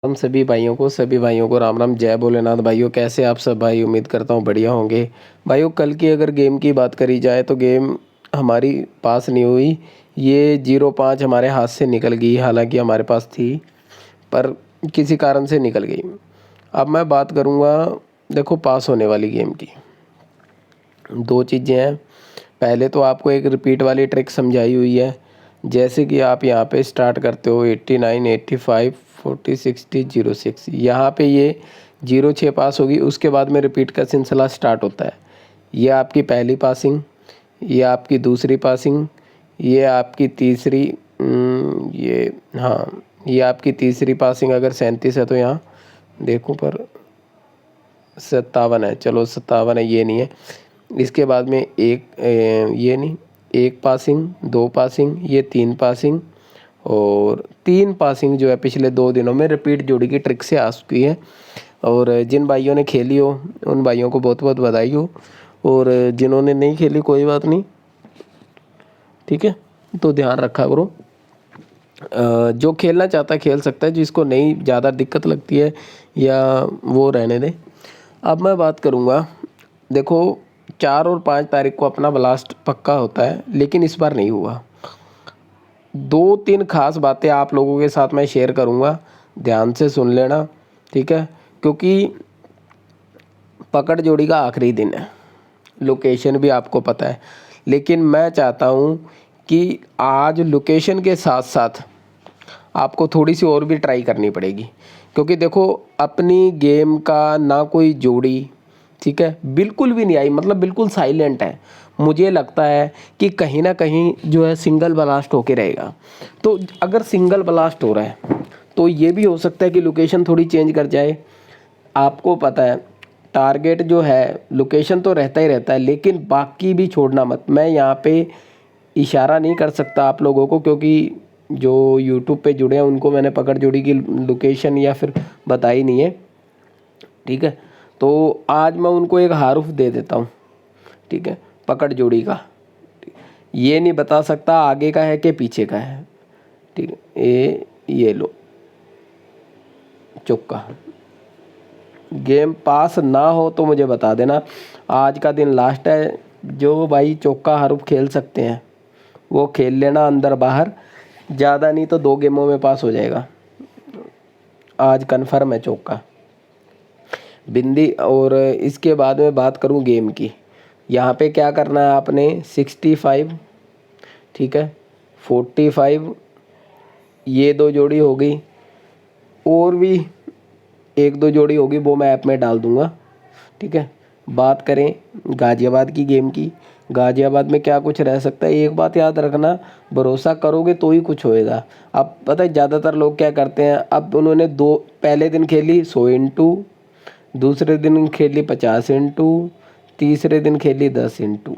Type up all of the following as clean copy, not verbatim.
हम सभी भाइयों को राम राम, जय भोलेनाथ। भाइयों कैसे आप सब भाई? उम्मीद करता हूँ बढ़िया होंगे। भाइयों कल की अगर गेम की बात करी जाए तो गेम हमारी पास नहीं हुई। ये 0-5 हमारे हाथ से निकल गई, हालांकि हमारे पास थी पर किसी कारण से निकल गई। अब मैं बात करूँगा, देखो पास होने वाली गेम की दो चीज़ें हैं। पहले तो आपको एक रिपीट वाली ट्रिक समझाई हुई है, जैसे कि आप यहाँ पे स्टार्ट करते हो 89, 85, 40, 60, 06। यहाँ पे ये 06 पास होगी, उसके बाद में रिपीट का सिलसिला स्टार्ट होता है। ये आपकी पहली पासिंग, ये आपकी दूसरी पासिंग, ये आपकी तीसरी, ये हाँ ये आपकी तीसरी पासिंग। अगर 37 है तो यहाँ देखो पर 57 है, चलो 57 है, ये नहीं है। इसके बाद में ये नहीं, एक पासिंग, दो पासिंग, ये तीन पासिंग और तीन पासिंग जो है पिछले 2 दिनों में रिपीट जोड़ी की ट्रिक से आ चुकी है। और जिन भाइयों ने खेली हो उन भाइयों को बहुत बहुत बधाई हो, और जिन्होंने नहीं खेली कोई बात नहीं, ठीक है। तो ध्यान रखा करो, जो खेलना चाहता है खेल सकता है, जिसको नहीं ज़्यादा दिक्कत लगती है या वो रहने दे। अब मैं बात करूँगा, देखो 4 और 5 तारीख को अपना ब्लास्ट पक्का होता है, लेकिन इस बार नहीं हुआ। 2-3 खास बातें आप लोगों के साथ मैं शेयर करूँगा, ध्यान से सुन लेना, ठीक है। क्योंकि पकड़ जोड़ी का आखिरी दिन है, लोकेशन भी आपको पता है, लेकिन मैं चाहता हूँ कि आज लोकेशन के साथ साथ आपको थोड़ी सी और भी ट्राई करनी पड़ेगी। क्योंकि देखो अपनी गेम का ना कोई जोड़ी, ठीक है, बिल्कुल भी नहीं आई, मतलब बिल्कुल साइलेंट है। मुझे लगता है कि कहीं ना कहीं जो है सिंगल ब्लास्ट होके रहेगा। तो अगर सिंगल ब्लास्ट हो रहा है तो ये भी हो सकता है कि लोकेशन थोड़ी चेंज कर जाए। आपको पता है टारगेट जो है लोकेशन तो रहता ही रहता है, लेकिन बाकी भी छोड़ना मत। मैं यहाँ पे इशारा नहीं कर सकता आप लोगों को, क्योंकि जो यूट्यूब पे जुड़े हैं उनको मैंने पकड़ जोड़ी की लोकेशन या फिर बताई नहीं है, ठीक है। तो आज मैं उनको एक हारुफ दे देता हूँ, ठीक है, पकड़ जोड़ी का। ये नहीं बता सकता आगे का है कि पीछे का है, ठीक है। ये लो चौका। गेम पास ना हो तो मुझे बता देना, आज का दिन लास्ट है। जो भाई चौका हरूफ खेल सकते हैं वो खेल लेना, अंदर बाहर, ज़्यादा नहीं तो 2 गेमों में पास हो जाएगा। आज कन्फर्म है चौका बिंदी। और इसके बाद में बात करूं गेम की, यहाँ पे क्या करना है आपने, 65, ठीक है, 45, ये 2 जोड़ी हो गई, और भी 1-2 जोड़ी होगी, वो मैं ऐप में डाल दूंगा, ठीक है। बात करें गाज़ियाबाद की गेम की, गाज़ियाबाद में क्या कुछ रह सकता है, एक बात याद रखना, भरोसा करोगे तो ही कुछ होएगा। अब पता है ज़्यादातर लोग क्या करते हैं, अब उन्होंने पहले दिन खेली 100 इंटू, दूसरे दिन खेली 50 इंटू, तीसरे दिन खेली 10 इंटू,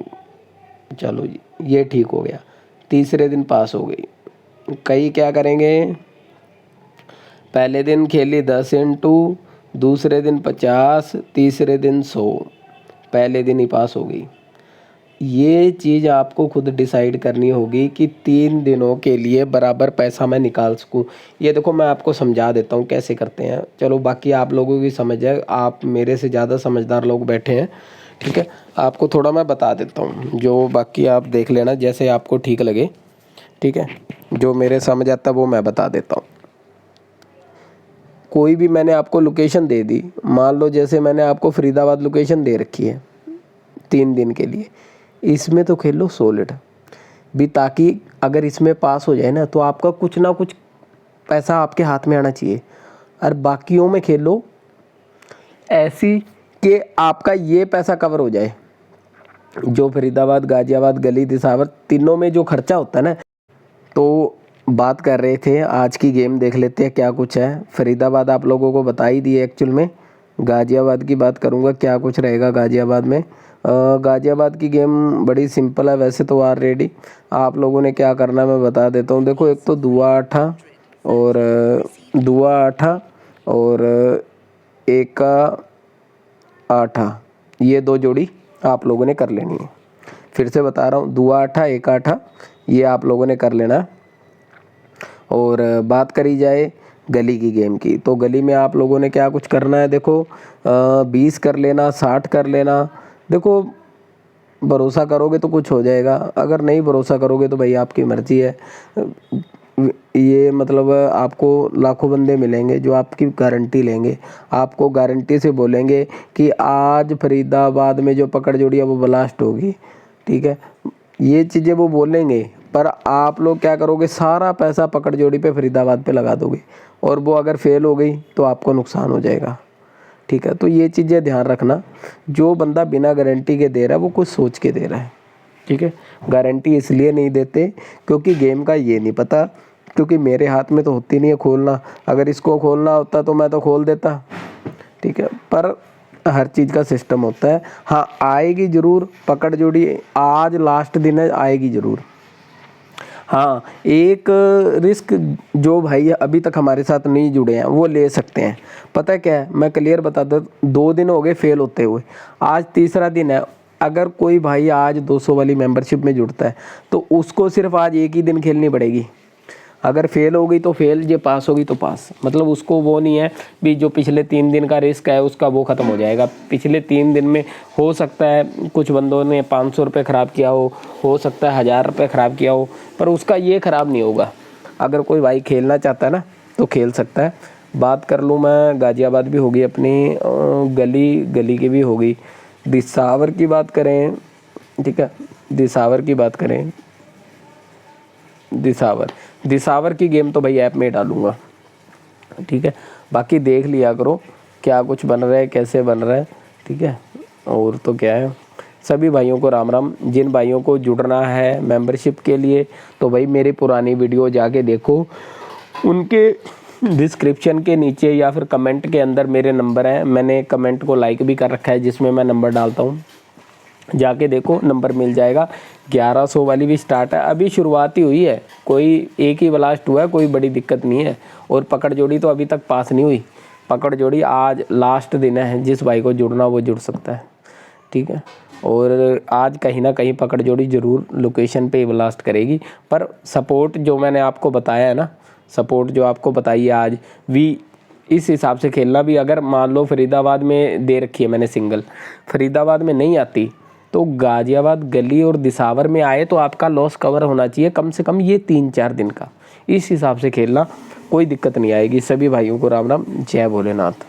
चलो जी ये ठीक हो गया, तीसरे दिन पास हो गई। कई क्या करेंगे, पहले दिन खेली 10 इंटू, दूसरे दिन 50, तीसरे दिन 100, पहले दिन ही पास हो गई। ये चीज़ आपको खुद डिसाइड करनी होगी कि 3 दिनों के लिए बराबर पैसा मैं निकाल सकूं। ये देखो मैं आपको समझा देता हूँ कैसे करते हैं, चलो बाकी आप लोगों की समझ है, आप मेरे से ज़्यादा समझदार लोग बैठे हैं, ठीक है। आपको थोड़ा मैं बता देता हूँ, जो बाकी आप देख लेना जैसे आपको ठीक लगे, ठीक है। जो मेरे समझ आता है वो मैं बता देता हूँ। कोई भी मैंने आपको लोकेशन दे दी, मान लो जैसे मैंने आपको फरीदाबाद लोकेशन दे रखी है 3 दिन के लिए, इसमें तो खेल लो सॉलिड भी, ताकि अगर इसमें पास हो जाए ना तो आपका कुछ ना कुछ पैसा आपके हाथ में आना चाहिए। और बाकियों में खेल लो ऐसी कि आपका ये पैसा कवर हो जाए, जो फरीदाबाद, गाजियाबाद, गली, दिसावर तीनों में जो खर्चा होता है ना। तो बात कर रहे थे आज की गेम, देख लेते हैं क्या कुछ है। फरीदाबाद आप लोगों को बता ही दिए एक्चुअल में, गाज़ियाबाद की बात करूँगा क्या कुछ रहेगा गाज़ियाबाद में। गाज़ियाबाद की गेम बड़ी सिंपल है वैसे तो ऑलरेडी, आप लोगों ने क्या करना है मैं बता देता हूँ। देखो एक तो दुआ आठा और दुआ आठा और एक का आठा, ये 2 जोड़ी आप लोगों ने कर लेनी है। फिर से बता रहा हूँ, दुआ आठा, एक आठा, ये आप लोगों ने कर लेना। और बात करी जाए गली की गेम की। तो गली में आप लोगों ने क्या कुछ करना है, देखो 20 कर लेना, 60 कर लेना। देखो भरोसा करोगे तो कुछ हो जाएगा, अगर नहीं भरोसा करोगे तो भाई आपकी मर्ज़ी है। ये मतलब आपको लाखों बंदे मिलेंगे जो आपकी गारंटी लेंगे, आपको गारंटी से बोलेंगे कि आज फरीदाबाद में जो पकड़ जोड़ी है वो ब्लास्ट होगी, ठीक है। ये चीज़ें वो बोलेंगे, पर आप लोग क्या करोगे, सारा पैसा पकड़ जोड़ी पे फरीदाबाद पे लगा दोगे, और वो अगर फेल हो गई तो आपको नुकसान हो जाएगा, ठीक है। तो ये चीज़ें ध्यान रखना, जो बंदा बिना गारंटी के दे रहा है वो कुछ सोच के दे रहा है, ठीक है। गारंटी इसलिए नहीं देते क्योंकि गेम का ये नहीं पता, क्योंकि मेरे हाथ में तो होती नहीं है खोलना, अगर इसको खोलना होता तो मैं तो खोल देता, ठीक है। पर हर चीज़ का सिस्टम होता है। हाँ आएगी ज़रूर पकड़ जोड़ी, आज लास्ट दिन है, आएगी ज़रूर। हाँ एक रिस्क जो भाई अभी तक हमारे साथ नहीं जुड़े हैं वो ले सकते हैं, पता है क्या है, मैं क्लियर बता दूँ, 2 दिन हो गए फेल होते हुए, आज तीसरा दिन है। अगर कोई भाई आज 200 वाली मेंबरशिप में जुड़ता है तो उसको सिर्फ आज एक ही दिन खेलनी पड़ेगी। अगर फेल हो गई तो फेल, ये पास होगी तो पास, मतलब उसको वो नहीं है भी जो पिछले 3 दिन का रिस्क है उसका वो ख़त्म हो जाएगा। पिछले 3 दिन में हो सकता है कुछ बंदों ने 500 रुपये ख़राब किया हो सकता है 1000 रुपये ख़राब किया हो, पर उसका ये ख़राब नहीं होगा। अगर कोई भाई खेलना चाहता है ना तो खेल सकता है। बात कर लूँ मैं, गाज़ियाबाद भी होगी अपनी, गली की भी होगी। दिसावर की बात करें, ठीक है, दिसावर की बात करें, दिसावर की गेम तो भाई ऐप में डालूंगा, ठीक है। बाकी देख लिया करो क्या कुछ बन रहा है, कैसे बन रहा है, ठीक है। और तो क्या है, सभी भाइयों को राम राम। जिन भाइयों को जुड़ना है मेंबरशिप के लिए तो भाई मेरी पुरानी वीडियो जाके देखो, उनके डिस्क्रिप्शन के नीचे या फिर कमेंट के अंदर मेरे नंबर हैं, मैंने कमेंट को लाइक भी कर रखा है जिसमें मैं नंबर डालता हूँ, जाके देखो नंबर मिल जाएगा। 1100 वाली भी स्टार्ट है, अभी शुरुआत ही हुई है, कोई एक ही ब्लास्ट हुआ है, कोई बड़ी दिक्कत नहीं है। और पकड़ जोड़ी तो अभी तक पास नहीं हुई, पकड़ जोड़ी आज लास्ट दिन है, जिस भाई को जुड़ना वो जुड़ सकता है, ठीक है। और आज कहीं ना कहीं पकड़ जोड़ी ज़रूर लोकेशन पे ब्लास्ट करेगी, पर सपोर्ट जो मैंने आपको बताया है ना, सपोर्ट जो आपको बताई है आज भी, इस हिसाब से खेलना भी। अगर मान लो फरीदाबाद में दे रखी है मैंने सिंगल, फरीदाबाद में नहीं आती तो गाज़ियाबाद गली और दिसावर में आए तो आपका लॉस कवर होना चाहिए कम से कम ये 3-4 दिन का। इस हिसाब से खेलना, कोई दिक्कत नहीं आएगी। सभी भाइयों को राम राम, जय भोलेनाथ।